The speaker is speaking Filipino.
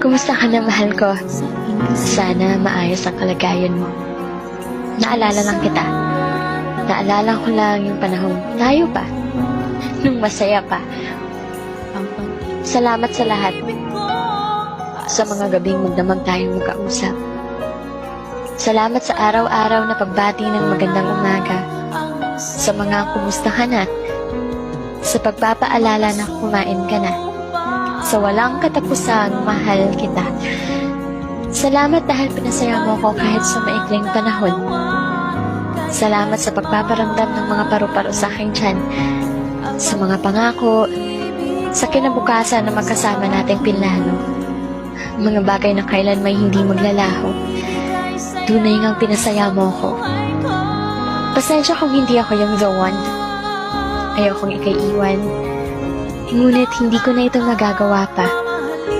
Kumusta ka na, mahal ko? Sana maayos ang kalagayan mo. Naalala lang kita. Naalala ko lang yung panahon tayo pa. Nung masaya pa. Salamat sa lahat. Sa mga gabing magdamag tayong magkausap. Salamat sa araw-araw na pagbati ng magandang umaga. Sa mga kumusta ka na. Sa pagpapaalala na kumain ka na. Sa walang katapusan, mahal kita. Salamat dahil pinasaya mo ko kahit sa maikling panahon. Salamat sa pagpaparamdam ng mga paru-paro sa aking tiyan. Sa mga pangako, sa kinabukasan na magkasama nating pinlano. Mga bagay na kailan may hindi maglalaho. Tunay ngang pinasaya mo ko. Pasensya kung hindi ako yung the one. Ayaw kong ikaiwan. Ngunit hindi ko na ito magagawa pa.